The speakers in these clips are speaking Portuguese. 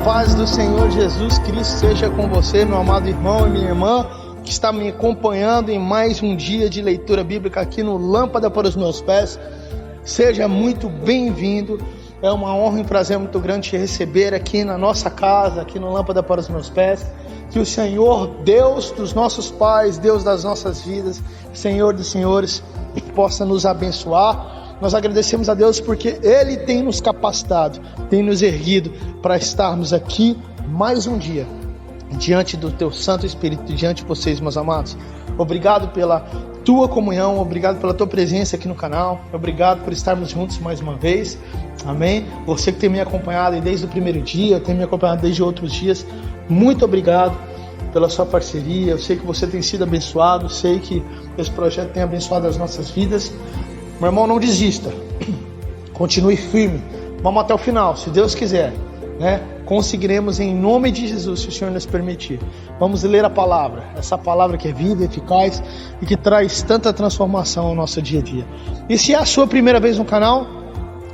Paz do Senhor Jesus Cristo seja com você, meu amado irmão e minha irmã, que está me acompanhando em mais um dia de leitura bíblica aqui no Lâmpada para os Meus Pés. Seja muito bem-vindo. É uma honra e um prazer muito grande te receber aqui na nossa casa, aqui no Lâmpada para os Meus Pés. Que o Senhor, Deus dos nossos pais, Deus das nossas vidas, Senhor dos senhores, possa nos abençoar. Nós agradecemos a Deus porque Ele tem nos capacitado, tem nos erguido para estarmos aqui mais um dia, diante do Teu Santo Espírito, diante de vocês, meus amados. Obrigado pela Tua comunhão, obrigado pela Tua presença aqui no canal, obrigado por estarmos juntos mais uma vez, amém? Você que tem me acompanhado desde o primeiro dia, tem me acompanhado desde outros dias, muito obrigado pela sua parceria. Eu sei que você tem sido abençoado, sei que esse projeto tem abençoado as nossas vidas. Meu irmão, não desista, continue firme, vamos até o final, se Deus quiser, né? Conseguiremos em nome de Jesus, se o Senhor nos permitir. Vamos ler a palavra, essa palavra que é viva, eficaz e que traz tanta transformação ao nosso dia a dia. E se é a sua primeira vez no canal,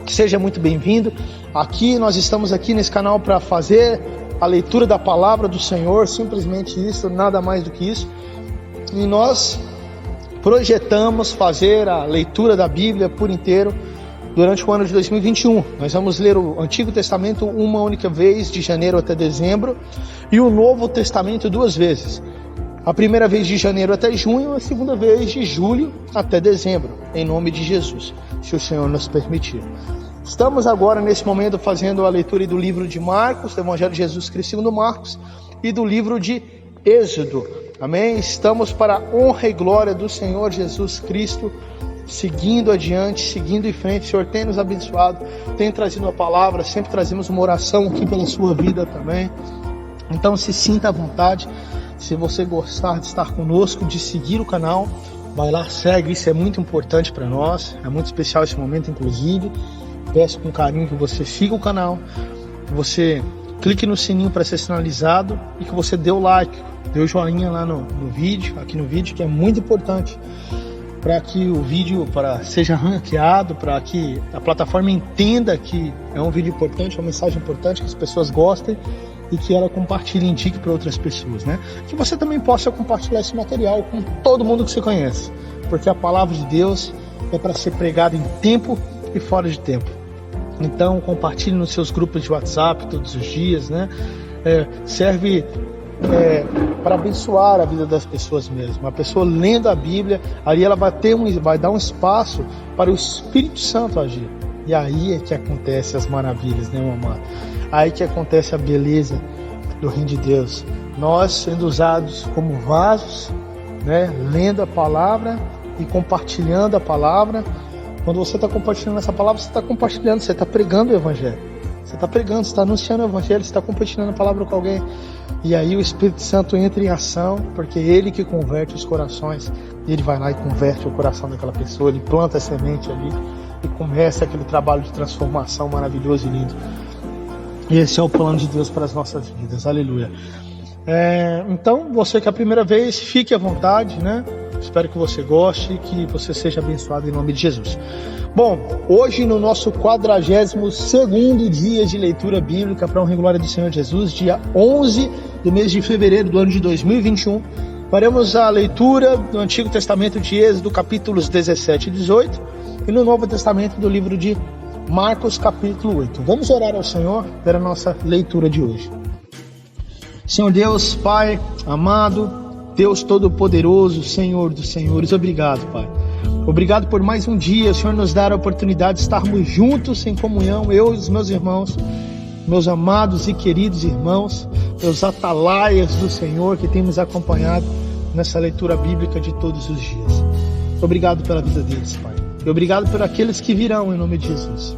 seja muito bem-vindo. Aqui nós estamos aqui nesse canal para fazer a leitura da palavra do Senhor, simplesmente isso, nada mais do que isso. E nós projetamos fazer a leitura da Bíblia por inteiro durante o ano de 2021. Nós vamos ler o Antigo Testamento uma única vez, de janeiro até dezembro, e o Novo Testamento duas vezes. A primeira vez de janeiro até junho, a segunda vez de julho até dezembro, em nome de Jesus, se o Senhor nos permitir. Estamos agora, nesse momento, fazendo a leitura do livro de Marcos, do Evangelho de Jesus Cristo segundo Marcos, e do livro de Êxodo. Amém? Estamos para a honra e glória do Senhor Jesus Cristo, seguindo adiante, seguindo em frente. O Senhor tem nos abençoado, tem trazido a palavra, sempre trazemos uma oração aqui pela sua vida também. Então se sinta à vontade, se você gostar de estar conosco, de seguir o canal, vai lá, segue, isso é muito importante para nós, é muito especial esse momento inclusive. Peço com carinho que você siga o canal, que você clique no sininho para ser sinalizado e que você dê o like, dê o joinha lá no vídeo, aqui no vídeo, que é muito importante para que o vídeo seja ranqueado, para que a plataforma entenda que é um vídeo importante, uma mensagem importante, que as pessoas gostem e que ela compartilhe e indique para outras pessoas, né? Que você também possa compartilhar esse material com todo mundo que você conhece, porque a palavra de Deus é para ser pregada em tempo e fora de tempo. Então compartilhe nos seus grupos de WhatsApp todos os dias, né? Serve para abençoar a vida das pessoas mesmo. A pessoa lendo a Bíblia, ali ela vai dar um espaço para o Espírito Santo agir. E aí é que acontece as maravilhas, né, meu amado? Aí que acontece a beleza do reino de Deus. Nós sendo usados como vasos, né, lendo a palavra e compartilhando a palavra. Quando você está compartilhando essa palavra, você está compartilhando, você está pregando o Evangelho. Você está pregando, você está anunciando o Evangelho, você está compartilhando a palavra com alguém. E aí o Espírito Santo entra em ação, porque é Ele que converte os corações. Ele vai lá e converte o coração daquela pessoa, Ele planta a semente ali e começa aquele trabalho de transformação maravilhoso e lindo. E esse é o plano de Deus para as nossas vidas. Aleluia. Então, você que é a primeira vez, fique à vontade, né? Espero que você goste e que você seja abençoado em nome de Jesus. Bom, hoje no nosso 42º dia de leitura bíblica para a honra e glória do Senhor Jesus, dia 11 do mês de fevereiro do ano de 2021, faremos a leitura do Antigo Testamento de Êxodo, capítulos 17 e 18, e no Novo Testamento do livro de Marcos, capítulo 8. Vamos orar ao Senhor pela nossa leitura de hoje. Senhor Deus, Pai amado, Deus Todo-Poderoso, Senhor dos Senhores, obrigado, Pai. Obrigado por mais um dia, o Senhor nos dar a oportunidade de estarmos juntos em comunhão, eu e os meus irmãos, meus amados e queridos irmãos, meus atalaias do Senhor que têm nos acompanhado nessa leitura bíblica de todos os dias. Obrigado pela vida deles, Pai. E obrigado por aqueles que virão em nome de Jesus.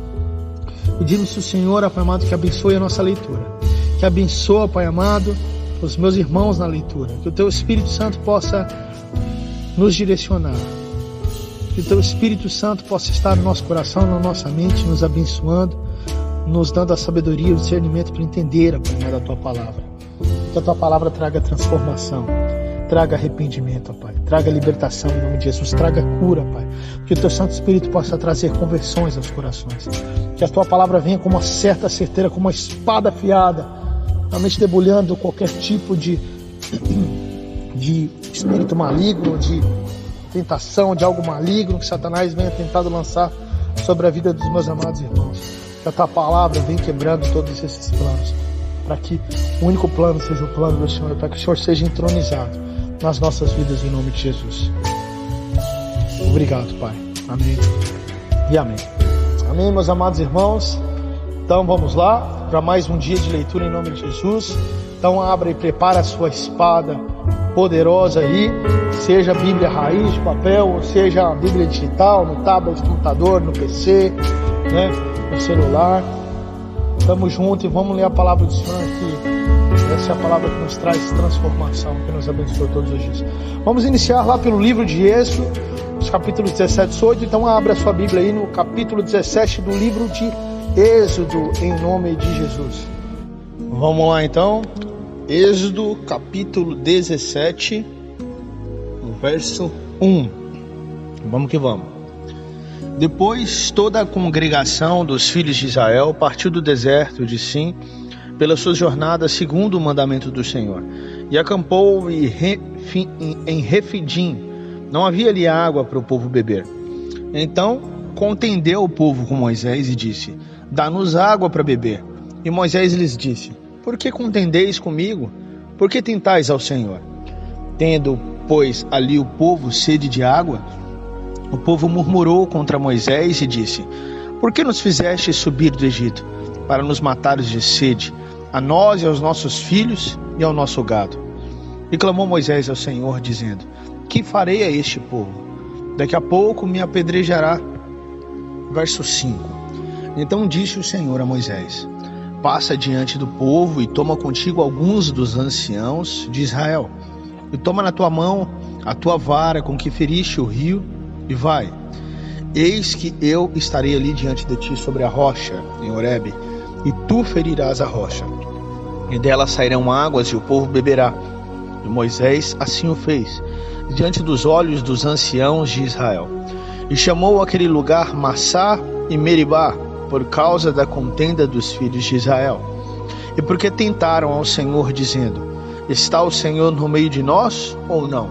Pedimos ao Senhor, Pai amado, que abençoe a nossa leitura. que abençoa, Pai amado, os meus irmãos na leitura. Que o Teu Espírito Santo possa nos direcionar. Que o Teu Espírito Santo possa estar no nosso coração, na nossa mente, nos abençoando, nos dando a sabedoria e o discernimento para entender, Pai amado, a Tua palavra. Que a Tua palavra traga transformação, traga arrependimento, Pai. Traga libertação em nome de Jesus, traga cura, Pai. Que o Teu Santo Espírito possa trazer conversões aos corações. Que a Tua palavra venha como uma certa certeira, como uma espada afiada, realmente debulhando qualquer tipo de espírito maligno, de tentação, de algo maligno que Satanás venha tentado lançar sobre a vida dos meus amados irmãos. Que a Tua palavra venha quebrando todos esses planos, para que o único plano seja o plano do Senhor, para que o Senhor seja entronizado nas nossas vidas em nome de Jesus. Obrigado, Pai. Amém e amém. Amém, meus amados irmãos. Então vamos lá para mais um dia de leitura em nome de Jesus. Então abra e prepara a sua espada poderosa aí, seja a Bíblia raiz de papel, ou seja a Bíblia digital, no tablet, no computador, no PC, né, no celular. Tamo junto e vamos ler a palavra do Senhor aqui. Essa é a palavra que nos traz transformação, que nos abençoa todos os dias. Vamos iniciar lá pelo livro de Êxodo, os capítulos 17 e 18. Então abra a sua Bíblia aí no capítulo 17 do livro de Êxodo, em nome de Jesus. Vamos lá então. Êxodo capítulo 17, verso 1. Vamos que vamos. Depois toda a congregação dos filhos de Israel partiu do deserto de Sim pelas suas jornadas segundo o mandamento do Senhor, e acampou em Refidim. Não havia ali água para o povo beber. Então contendeu o povo com Moisés e disse: dá-nos água para beber. E Moisés lhes disse: por que contendeis comigo? Por que tentais ao Senhor? Tendo, pois, ali o povo sede de água, o povo murmurou contra Moisés e disse: por que nos fizeste subir do Egito, para nos matares de sede, a nós e aos nossos filhos e ao nosso gado? E clamou Moisés ao Senhor, dizendo: que farei a este povo? Daqui a pouco me apedrejará. Verso 5. Então disse o Senhor a Moisés: passa diante do povo e toma contigo alguns dos anciãos de Israel, e toma na tua mão a tua vara com que feriste o rio, e vai. Eis que eu estarei ali diante de ti sobre a rocha, em Horebe, e tu ferirás a rocha, e dela sairão águas, e o povo beberá. E Moisés assim o fez, diante dos olhos dos anciãos de Israel. E chamou aquele lugar Massá e Meribá, por causa da contenda dos filhos de Israel. E porque tentaram ao Senhor, dizendo: está o Senhor no meio de nós ou não?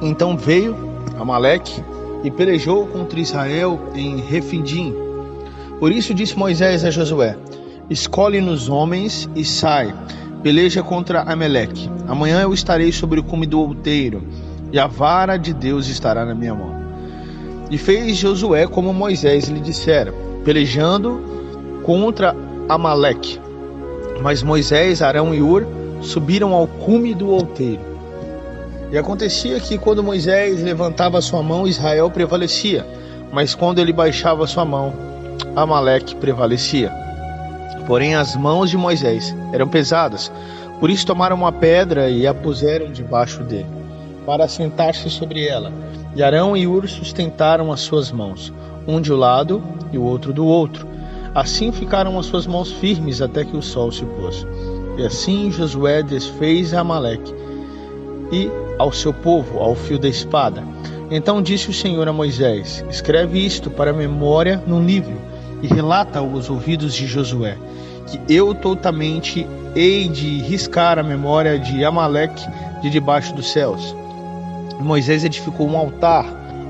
Então veio Amaleque e pelejou contra Israel em Refidim. Por isso disse Moisés a Josué: escolhe-nos homens e sai, peleja contra Amaleque. Amanhã eu estarei sobre o cume do outeiro, e a vara de Deus estará na minha mão. E fez Josué como Moisés lhe dissera, pelejando contra Amaleque. Mas Moisés, Arão e Hur subiram ao cume do outeiro. E acontecia que quando Moisés levantava a sua mão, Israel prevalecia, mas quando ele baixava a sua mão, Amaleque prevalecia. Porém as mãos de Moisés eram pesadas, por isso tomaram uma pedra e a puseram debaixo dele, para assentar-se sobre ela. E Arão e Hur sustentaram as suas mãos, um de um lado e o outro do outro. Assim ficaram as suas mãos firmes até que o sol se pôs. E assim Josué desfez Amaleque e ao seu povo ao fio da espada. Então disse o Senhor a Moisés: escreve isto para a memória num livro e relata aos ouvidos de Josué, que eu totalmente hei de riscar a memória de Amaleque de debaixo dos céus. Moisés edificou um altar,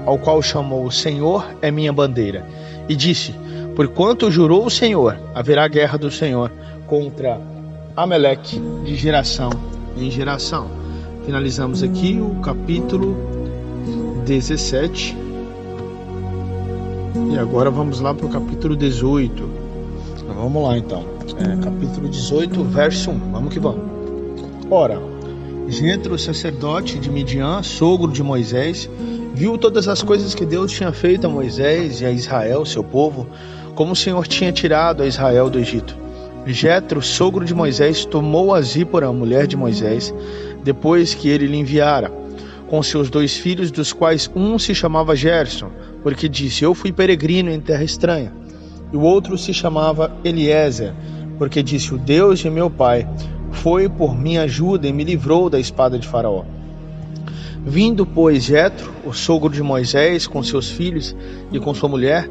ao qual chamou: o Senhor é minha bandeira. E disse: porquanto jurou o Senhor, haverá guerra do Senhor contra Amaleque de geração em geração. Finalizamos aqui o capítulo 17. E agora vamos lá para o capítulo 18. Vamos lá então. Capítulo 18, verso 1. Vamos que vamos. Ora, Jetro, sacerdote de Midian, sogro de Moisés, viu todas as coisas que Deus tinha feito a Moisés e a Israel, seu povo, como o Senhor tinha tirado a Israel do Egito. Jetro, sogro de Moisés, tomou a Zípora, mulher de Moisés, depois que ele lhe enviara, com seus 2 filhos, dos quais um se chamava Gerson, porque disse: eu fui peregrino em terra estranha. E o outro se chamava Eliezer, porque disse: o Deus de meu pai foi por minha ajuda e me livrou da espada de Faraó. Vindo, pois, Jetro, o sogro de Moisés, com seus filhos e com sua mulher,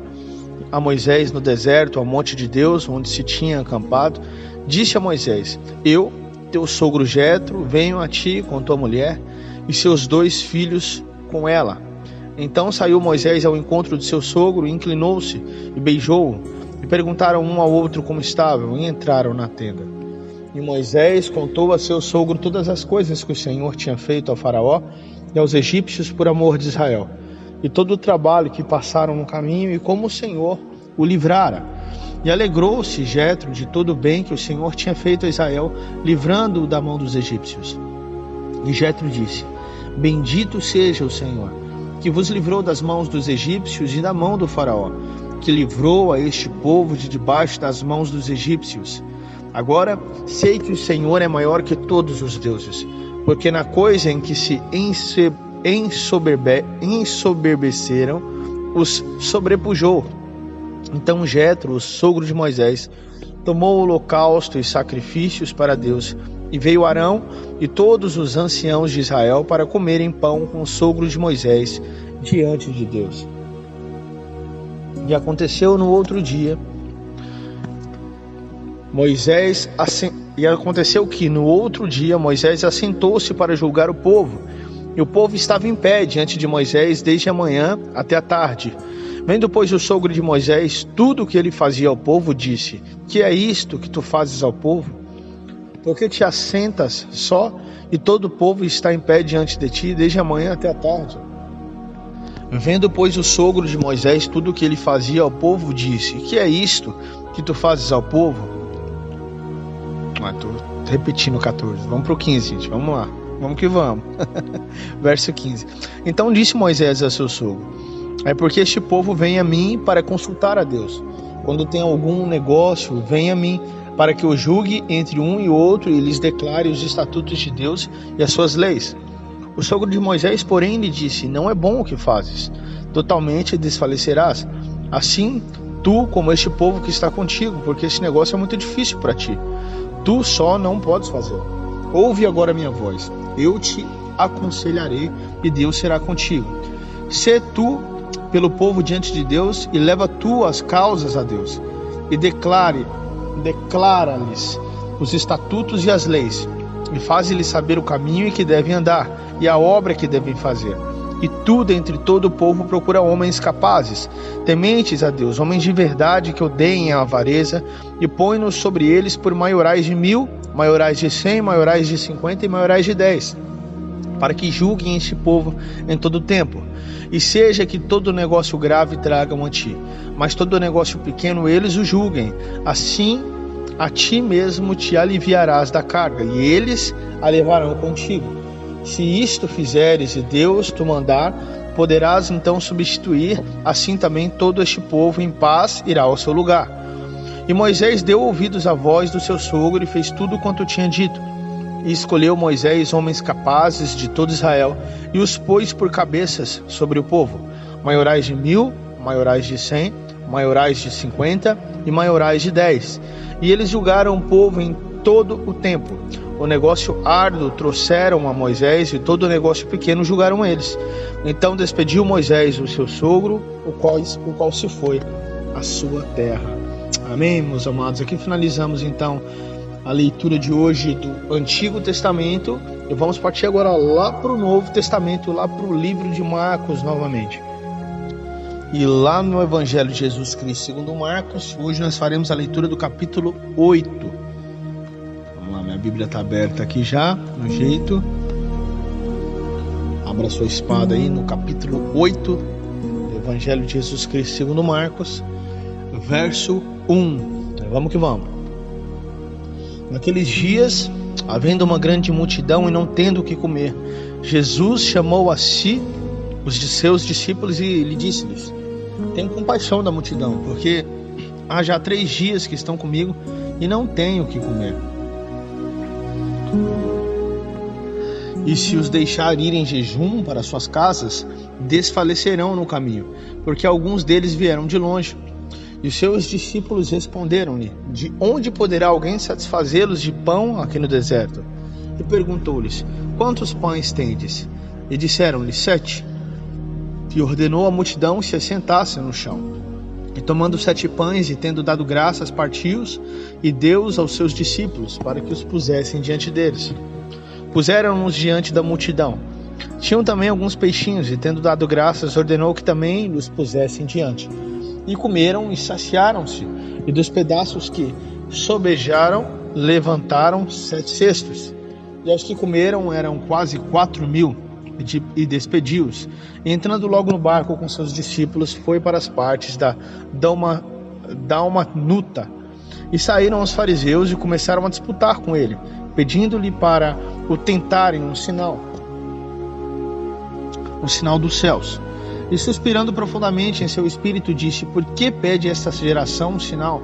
a Moisés no deserto, ao monte de Deus, onde se tinha acampado, disse a Moisés: eu, teu sogro Jetro, venho a ti com tua mulher e seus 2 filhos com ela. Então saiu Moisés ao encontro de seu sogro, inclinou-se e beijou-o, e perguntaram um ao outro como estavam, e entraram na tenda. E Moisés contou a seu sogro todas as coisas que o Senhor tinha feito ao Faraó e aos egípcios por amor de Israel, e todo o trabalho que passaram no caminho, e como o Senhor o livrara. E alegrou-se Jetro de todo o bem que o Senhor tinha feito a Israel, livrando-o da mão dos egípcios. E Jetro disse: bendito seja o Senhor, que vos livrou das mãos dos egípcios e da mão do Faraó, que livrou a este povo de debaixo das mãos dos egípcios. Agora sei que o Senhor é maior que todos os deuses, porque na coisa em que se ensoberbeceram, os sobrepujou. Então Jetro, o sogro de Moisés, tomou o holocausto e sacrifícios para Deus, e veio Arão e todos os anciãos de Israel para comerem pão com o sogro de Moisés diante de Deus. E aconteceu no outro dia, Moisés assentou-se para julgar o povo, e o povo estava em pé diante de Moisés desde a manhã até a tarde. Vendo, pois, o sogro de Moisés tudo o que ele fazia ao povo, disse: que é isto que tu fazes ao povo? Porque te assentas só, e todo o povo está em pé diante de ti desde a manhã até a tarde? Vendo, pois, o sogro de Moisés tudo o que ele fazia ao povo, disse: que é isto que tu fazes ao povo? Estou repetindo o 14, vamos para o 15, gente, vamos lá, vamos que vamos. Verso 15. Então disse Moisés a seu sogro: é porque este povo vem a mim para consultar a Deus. Quando tem algum negócio, vem a mim, para que eu julgue entre um e outro e lhes declare os estatutos de Deus e as suas leis. O sogro de Moisés, porém, lhe disse: não é bom o que fazes, totalmente desfalecerás, assim tu como este povo que está contigo, porque este negócio é muito difícil para ti. Tu só não podes fazer. Ouve agora a minha voz, eu te aconselharei e Deus será contigo. Sê tu pelo povo diante de Deus e leva tu as causas a Deus, e declara-lhes os estatutos e as leis, e faze-lhes saber o caminho em que devem andar e a obra que devem fazer. E tu, dentre todo o povo, procura homens capazes, tementes a Deus, homens de verdade que odeiem a avareza, e põe-nos sobre eles por maiorais de 1000, maiorais de 100, maiorais de 50 e maiorais de 10, para que julguem este povo em todo o tempo. E seja que todo negócio grave tragam a ti, mas todo negócio pequeno eles o julguem. Assim a ti mesmo te aliviarás da carga, e eles a levarão contigo. Se isto fizeres e Deus te mandar, poderás então substituir, assim também todo este povo em paz irá ao seu lugar. E Moisés deu ouvidos à voz do seu sogro e fez tudo quanto tinha dito. E escolheu Moisés homens capazes de todo Israel, e os pôs por cabeças sobre o povo, maiorais de 1000, maiorais de 100, maiorais de 50 e maiorais de 10. E eles julgaram o povo em todo o tempo. O negócio árduo trouxeram a Moisés, e todo o negócio pequeno julgaram eles. Então despediu Moisés o seu sogro, o qual se foi à sua terra. Amém, meus amados? Aqui finalizamos então a leitura de hoje do Antigo Testamento, e vamos partir agora lá para o Novo Testamento, lá para o livro de Marcos novamente. E lá no Evangelho de Jesus Cristo segundo Marcos, hoje nós faremos a leitura do capítulo 8. Minha Bíblia está aberta aqui já, no jeito. Abra sua espada aí no capítulo 8 do Evangelho de Jesus Cristo segundo Marcos, verso 1. Vamos que vamos. Naqueles dias, havendo uma grande multidão e não tendo o que comer, Jesus chamou a si os de seus discípulos e lhe disse-lhes: tenho compaixão da multidão, porque há já 3 dias que estão comigo e não têm o que comer. E se os deixar ir em jejum para suas casas, desfalecerão no caminho, porque alguns deles vieram de longe. E os seus discípulos responderam-lhe: de onde poderá alguém satisfazê-los de pão aqui no deserto? E perguntou-lhes: quantos pães tendes? E disseram-lhe: 7. E ordenou à multidão se assentasse no chão. E tomando 7 pães e tendo dado graças, partiu-os e deu-os aos seus discípulos, para que os pusessem diante deles. Puseram-nos diante da multidão. Tinham também alguns peixinhos, e tendo dado graças, ordenou que também los pusessem diante. E comeram e saciaram-se, e dos pedaços que sobejaram, levantaram 7 cestos. E aos que comeram eram quase 4.000, e despediu-os. Entrando logo no barco com seus discípulos, foi para as partes da Dalmanuta. E saíram os fariseus e começaram a disputar com ele, pedindo-lhe para o tentarem um sinal dos céus. E suspirando profundamente em seu espírito, disse: por que pede esta geração um sinal?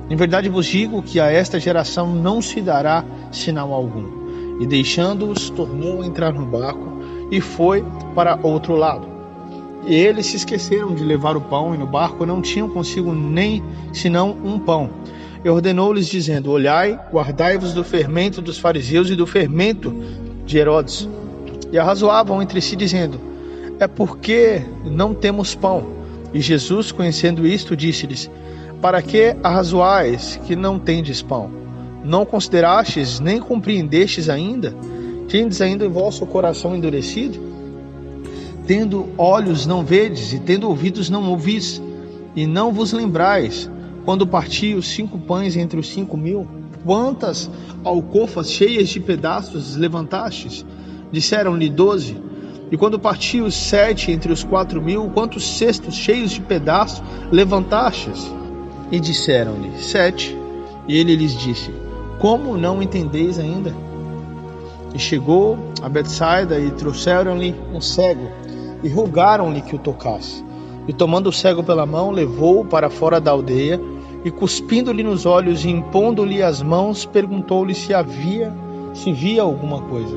Em verdade vos digo que a esta geração não se dará sinal algum. E deixando-os, tornou a entrar no barco e foi para outro lado. E eles se esqueceram de levar o pão, e no barco não tinham consigo nem senão um pão. E ordenou-lhes, dizendo: olhai, guardai-vos do fermento dos fariseus e do fermento de Herodes. E arrazoavam entre si, dizendo: é porque não temos pão. E Jesus, conhecendo isto, disse-lhes: para que arrazoais que não tendes pão? Não considerastes, nem compreendestes ainda? Tendes ainda em vosso coração endurecido? Tendo olhos não vedes, e tendo ouvidos não ouvis, e não vos lembrais, quando parti os 5 pães entre os 5.000, quantas alcofas cheias de pedaços levantastes? Disseram-lhe 12. E quando parti os 7 entre os 4.000, quantos cestos cheios de pedaços levantastes? E disseram-lhe 7. E ele lhes disse: como não entendeis ainda? E chegou a Betsaida, e trouxeram-lhe um cego, e rogaram-lhe que o tocasse. E tomando o cego pela mão, levou-o para fora da aldeia, e cuspindo-lhe nos olhos e impondo-lhe as mãos, perguntou-lhe se via alguma coisa.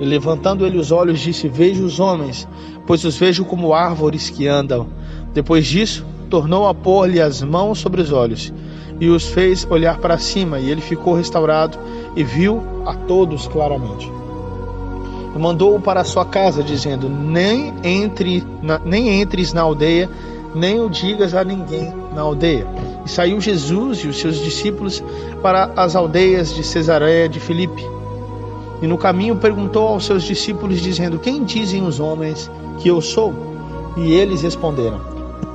E levantando ele os olhos, disse: vejo os homens, pois os vejo como árvores que andam. Depois disso, tornou a pôr-lhe as mãos sobre os olhos, e os fez olhar para cima, e ele ficou restaurado, e viu a todos claramente. E mandou-o para a sua casa, dizendo: nem entres na aldeia, nem o digas a ninguém na aldeia. E saiu Jesus e os seus discípulos para as aldeias de Cesareia de Filipe. E no caminho perguntou aos seus discípulos, dizendo: quem dizem os homens que eu sou? E eles responderam: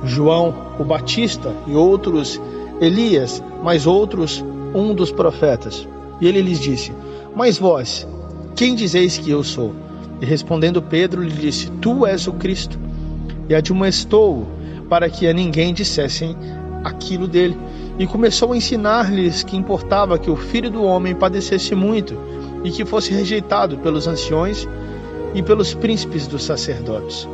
João o Batista, e outros Elias, mas outros um dos profetas. E ele lhes disse: mas vós, quem dizeis que eu sou? E respondendo Pedro, lhe disse: tu és o Cristo. E admoestou-o para que a ninguém dissessem aquilo dele. E começou a ensinar-lhes que importava que o Filho do Homem padecesse muito, e que fosse rejeitado pelos anciões e pelos príncipes dos sacerdotes.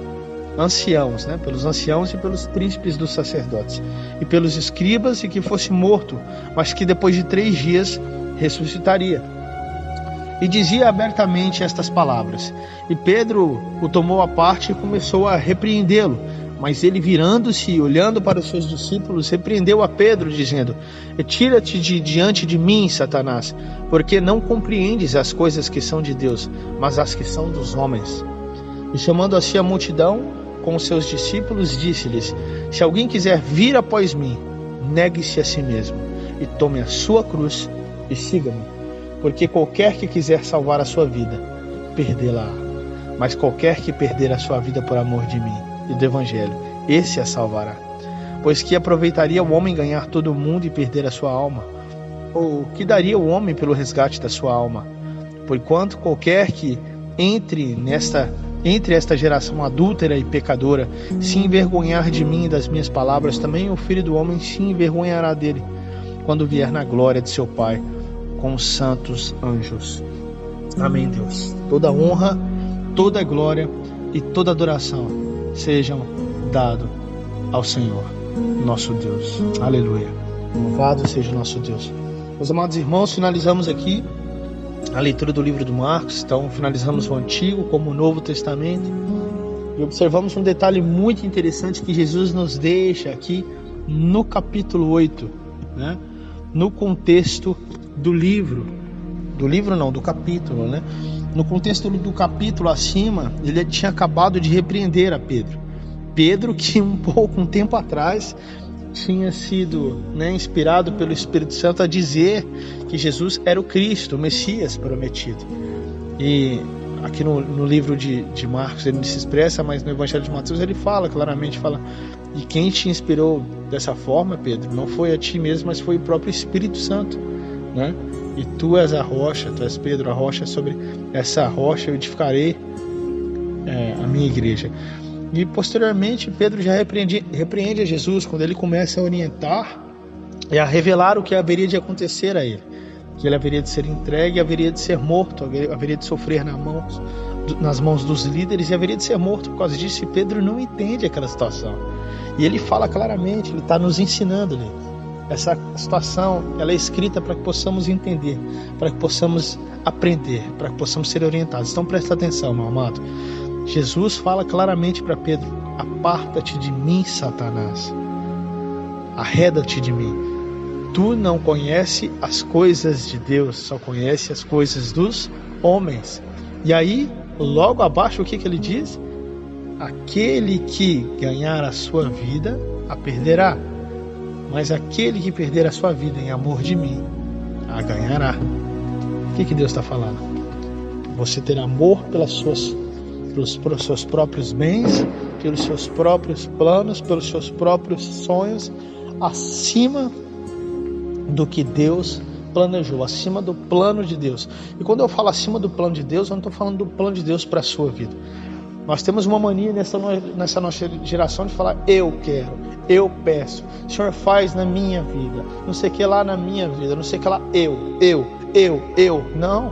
Pelos anciãos e pelos príncipes dos sacerdotes, e pelos escribas, e que fosse morto, mas que depois de 3 dias ressuscitaria. E dizia abertamente estas palavras. E Pedro o tomou à parte e começou a repreendê-lo. Mas ele, virando-se e olhando para os seus discípulos, repreendeu a Pedro, dizendo: tira-te diante de mim, Satanás, porque não compreendes as coisas que são de Deus, mas as que são dos homens. E chamando a si a multidão com os seus discípulos, disse-lhes: se alguém quiser vir após mim, negue-se a si mesmo, e tome a sua cruz e siga-me. Porque qualquer que quiser salvar a sua vida, perdê-la-á. Mas qualquer que perder a sua vida por amor de mim e do Evangelho, esse a salvará. Pois que aproveitaria o homem ganhar todo o mundo e perder a sua alma? Ou que daria o homem pelo resgate da sua alma? Porquanto qualquer que entre esta geração adúltera e pecadora se envergonhar de mim e das minhas palavras, também o Filho do Homem se envergonhará dele, quando vier na glória de seu Pai com os santos anjos. Amém, Deus. Toda honra, toda glória e toda adoração sejam dados ao Senhor, nosso Deus. Aleluia. Louvado seja o nosso Deus. Meus amados irmãos, finalizamos aqui a leitura do livro do Marcos. Então finalizamos o Antigo como o Novo Testamento e observamos um detalhe muito interessante que Jesus nos deixa aqui no capítulo 8, né? No contexto do livro. Do capítulo, né? No contexto do capítulo acima, ele tinha acabado de repreender a Pedro. Pedro, que um tempo atrás tinha sido, né, inspirado pelo Espírito Santo a dizer que Jesus era o Cristo, o Messias prometido. E aqui no livro de Marcos ele se expressa, mas no Evangelho de Mateus ele claramente fala: e quem te inspirou dessa forma, Pedro, não foi a ti mesmo, mas foi o próprio Espírito Santo, né? E tu és a rocha, tu és Pedro, a rocha. Sobre essa rocha eu edificarei a minha igreja. E posteriormente Pedro já repreende a Jesus quando ele começa a orientar e a revelar o que haveria de acontecer a ele, que ele haveria de ser entregue, haveria de ser morto, haveria de sofrer nas mãos dos líderes e haveria de ser morto por causa disso. E Pedro não entende aquela situação, e ele fala claramente, ele está nos ensinando ali. Essa situação, ela é escrita para que possamos entender, para que possamos aprender, para que possamos ser orientados. Então presta atenção, meu amado. Jesus fala claramente para Pedro: aparta-te de mim, Satanás, arreda-te de mim. Tu não conhece as coisas de Deus, só conhece as coisas dos homens. E aí, logo abaixo, o que ele diz? Aquele que ganhar a sua vida, a perderá. Mas aquele que perder a sua vida em amor de mim, a ganhará. O que Deus está falando? Você ter amor pelos seus próprios bens, pelos seus próprios planos, pelos seus próprios sonhos, acima do que Deus planejou, acima do plano de Deus. E quando eu falo acima do plano de Deus, eu não estou falando do plano de Deus para a sua vida. Nós temos uma mania nessa nossa geração de falar: eu quero, eu peço, o Senhor faz na minha vida, não sei o que lá na minha vida, não sei o que lá, eu. Não.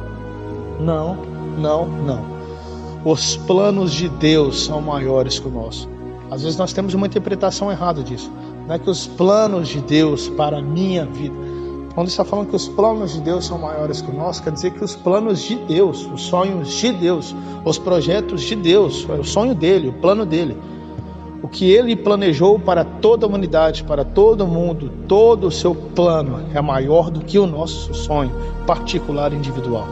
Os planos de Deus são maiores que o nosso. Às vezes nós temos uma interpretação errada disso. Não é que os planos de Deus para a minha vida, quando está falando que os planos de Deus são maiores que o nosso, quer dizer que os planos de Deus, os sonhos de Deus, os projetos de Deus, é o sonho dele, o plano dele, o que ele planejou para toda a humanidade, para todo mundo, todo o seu plano é maior do que o nosso sonho particular individual.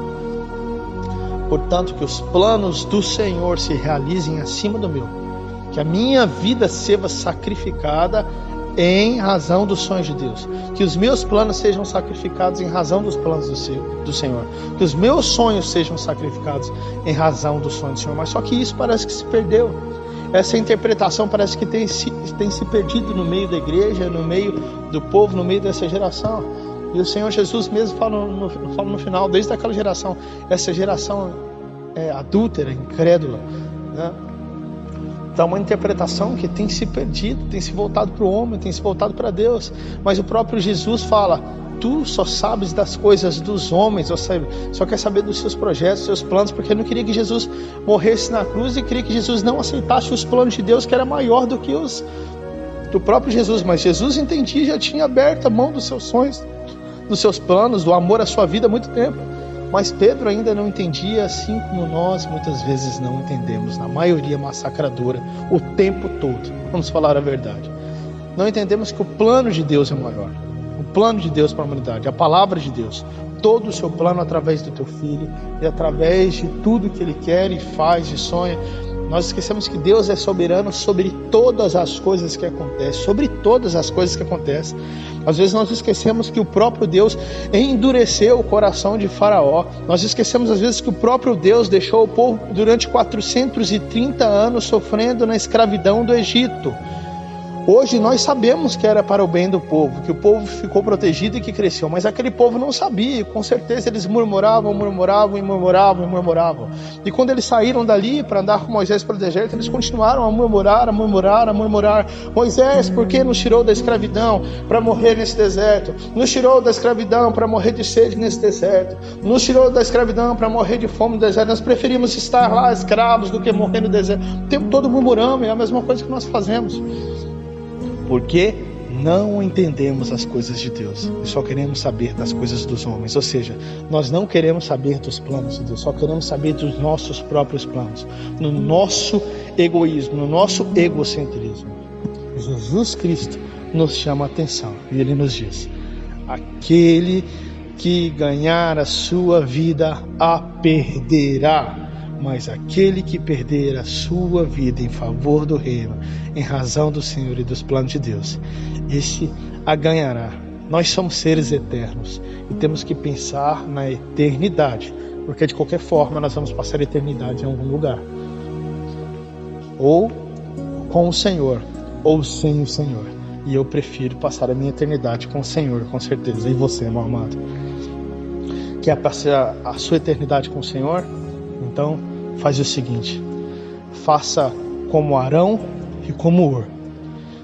Portanto, que os planos do Senhor se realizem acima do meu, que a minha vida seja sacrificada em razão dos sonhos de Deus, que os meus planos sejam sacrificados em razão dos planos do Senhor, que os meus sonhos sejam sacrificados em razão dos sonhos do Senhor. Mas só que isso parece que se perdeu. Essa interpretação parece que tem se perdido no meio da igreja, no meio do povo, no meio dessa geração. E o Senhor Jesus mesmo fala no final, desde aquela geração, essa geração é adúltera, incrédula, né? Então uma interpretação que tem se perdido, tem se voltado para o homem, tem se voltado para Deus. Mas o próprio Jesus fala: tu só sabes das coisas dos homens, ou seja, só quer saber dos seus projetos, dos seus planos, porque ele não queria que Jesus morresse na cruz e queria que Jesus não aceitasse os planos de Deus, que era maior do que os do próprio Jesus. Mas Jesus entendia, já tinha aberto a mão dos seus sonhos, dos seus planos, do amor à sua vida há muito tempo. Mas Pedro ainda não entendia, assim como nós muitas vezes não entendemos, na maioria massacradora, o tempo todo. Vamos falar a verdade. Não entendemos que o plano de Deus é maior. O plano de Deus para a humanidade, a palavra de Deus, todo o seu plano através do teu filho e através de tudo que ele quer e faz e sonha. Nós esquecemos que Deus é soberano sobre todas as coisas que acontecem, sobre todas as coisas que acontecem. Às vezes nós esquecemos que o próprio Deus endureceu o coração de Faraó. Nós esquecemos às vezes que o próprio Deus deixou o povo durante 430 anos sofrendo na escravidão do Egito. Hoje nós sabemos que era para o bem do povo, que o povo ficou protegido e que cresceu, mas aquele povo não sabia, com certeza eles murmuravam. E quando eles saíram dali para andar com Moisés pelo deserto, eles continuaram a murmurar. Moisés, por que nos tirou da escravidão para morrer nesse deserto? Nos tirou da escravidão para morrer de sede nesse deserto? Nos tirou da escravidão para morrer de fome no deserto? Nós preferimos estar lá escravos do que morrer no deserto. O tempo todo murmuramos, é a mesma coisa que nós fazemos. Porque não entendemos as coisas de Deus e só queremos saber das coisas dos homens. Ou seja, nós não queremos saber dos planos de Deus, só queremos saber dos nossos próprios planos, no nosso egoísmo, no nosso egocentrismo. Jesus Cristo nos chama a atenção e Ele nos diz: aquele que ganhar a sua vida a perderá, mas aquele que perder a sua vida em favor do reino, em razão do Senhor e dos planos de Deus, esse a ganhará. Nós somos seres eternos e temos que pensar na eternidade, porque de qualquer forma nós vamos passar a eternidade em algum lugar, ou com o Senhor ou sem o Senhor. E eu prefiro passar a minha eternidade com o Senhor, com certeza. E você, meu amado, quer passar a sua eternidade com o Senhor? Então faz o seguinte: faça como Arão e como Hur.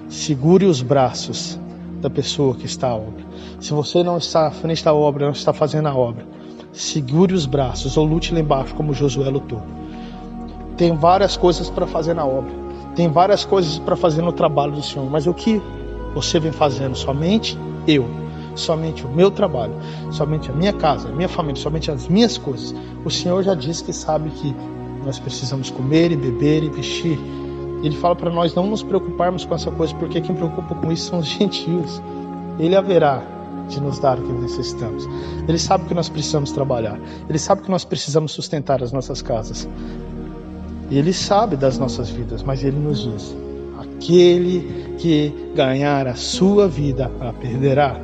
Segure os braços da pessoa que está à obra. Se você não está à frente da obra, não está fazendo a obra, segure os braços ou lute lá embaixo como Josué lutou. Tem várias coisas para fazer na obra, tem várias coisas para fazer no trabalho do Senhor, mas o que você vem fazendo? Somente eu, somente o meu trabalho, somente a minha casa, a minha família, somente as minhas coisas. O Senhor já disse que sabe que nós precisamos comer e beber e vestir. Ele fala para nós não nos preocuparmos com essa coisa, porque quem preocupa com isso são os gentios. Ele haverá de nos dar o que necessitamos. Ele sabe que nós precisamos trabalhar, Ele sabe que nós precisamos sustentar as nossas casas, Ele sabe das nossas vidas, mas Ele nos diz: aquele que ganhar a sua vida a perderá,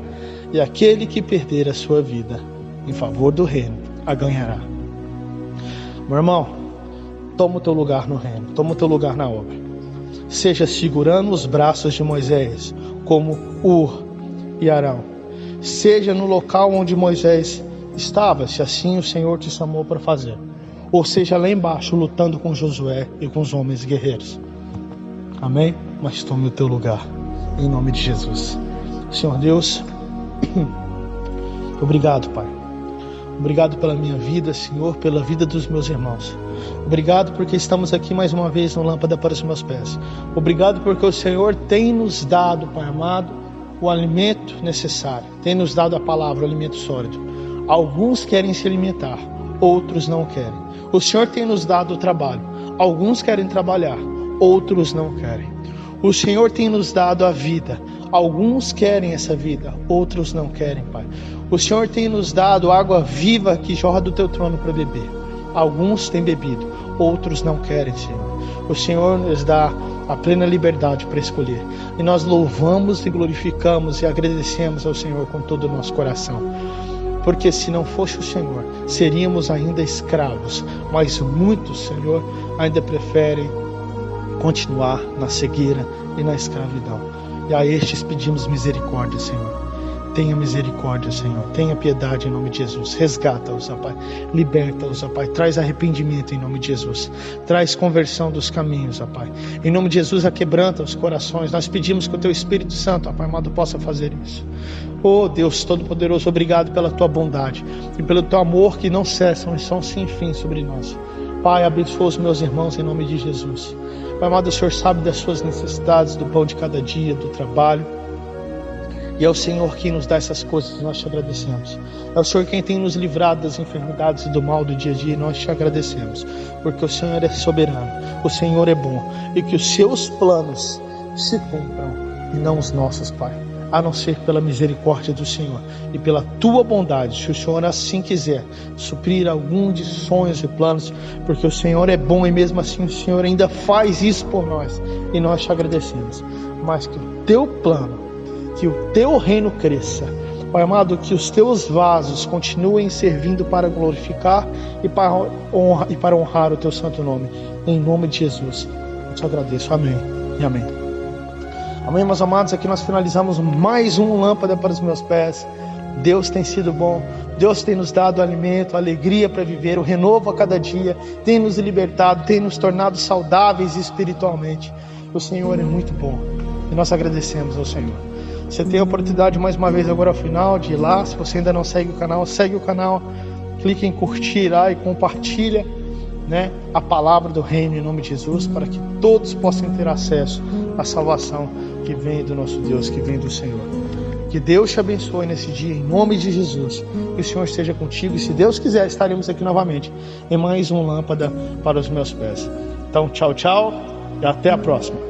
e aquele que perder a sua vida em favor do reino a ganhará. Meu irmão, toma o teu lugar no reino, toma o teu lugar na obra. Seja segurando os braços de Moisés, como Hur e Arão. Seja no local onde Moisés estava, se assim o Senhor te chamou para fazer. Ou seja lá embaixo, lutando com Josué e com os homens guerreiros. Amém? Mas tome o teu lugar, em nome de Jesus. Senhor Deus, obrigado, Pai. Obrigado pela minha vida, Senhor, pela vida dos meus irmãos. Obrigado porque estamos aqui mais uma vez no Lâmpada para os meus pés. Obrigado porque o Senhor tem nos dado, Pai amado, o alimento necessário. Tem nos dado a palavra, o alimento sólido. Alguns querem se alimentar, outros não querem. O Senhor tem nos dado o trabalho. Alguns querem trabalhar, outros não querem. O Senhor tem nos dado a vida. Alguns querem essa vida, outros não querem, Pai. O Senhor tem nos dado água viva que jorra do teu trono para beber. Alguns têm bebido, outros não querem, Senhor. O Senhor nos dá a plena liberdade para escolher. E nós louvamos e glorificamos e agradecemos ao Senhor com todo o nosso coração. Porque se não fosse o Senhor, seríamos ainda escravos. Mas muitos, Senhor, ainda preferem continuar na cegueira e na escravidão. E a estes pedimos misericórdia, Senhor. Tenha misericórdia, Senhor. Tenha piedade em nome de Jesus. Resgata-os, ó Pai. Liberta-os, ó Pai. Traz arrependimento em nome de Jesus. Traz conversão dos caminhos, ó Pai. Em nome de Jesus, aquebranta os corações. Nós pedimos que o Teu Espírito Santo, ó Pai amado, possa fazer isso. Oh Deus Todo-Poderoso, obrigado pela Tua bondade e pelo Teu amor que não cessam e são sem fim sobre nós. Pai, abençoa os meus irmãos em nome de Jesus. Pai amado, o Senhor sabe das suas necessidades, do pão de cada dia, do trabalho. E é o Senhor quem nos dá essas coisas, nós te agradecemos. É o Senhor quem tem nos livrado das enfermidades e do mal do dia a dia, e nós te agradecemos. Porque o Senhor é soberano, o Senhor é bom, e que os seus planos se cumpram, e não os nossos, Pai. A não ser pela misericórdia do Senhor e pela Tua bondade, se o Senhor assim quiser, suprir algum de sonhos e planos, porque o Senhor é bom e mesmo assim o Senhor ainda faz isso por nós, e nós te agradecemos. Mas que o Teu plano, que o Teu reino cresça, Pai amado, que os Teus vasos continuem servindo para glorificar e para honrar o Teu santo nome, em nome de Jesus, eu te agradeço, amém e amém. Amém, meus amados, aqui nós finalizamos mais um Lâmpada para os meus pés. Deus tem sido bom, Deus tem nos dado alimento, alegria para viver, o renovo a cada dia, tem nos libertado, tem nos tornado saudáveis espiritualmente. O Senhor é muito bom e nós agradecemos ao Senhor. Você tem a oportunidade mais uma vez agora ao final de ir lá, se você ainda não segue o canal, clique em curtir lá e compartilha, a palavra do reino em nome de Jesus, para que todos possam ter acesso à salvação que vem do nosso Deus, que vem do Senhor. Que Deus te abençoe nesse dia, em nome de Jesus. Que o Senhor esteja contigo e, se Deus quiser, estaremos aqui novamente em mais um Lâmpada para os Meus Pés. Então, tchau, tchau e até a próxima.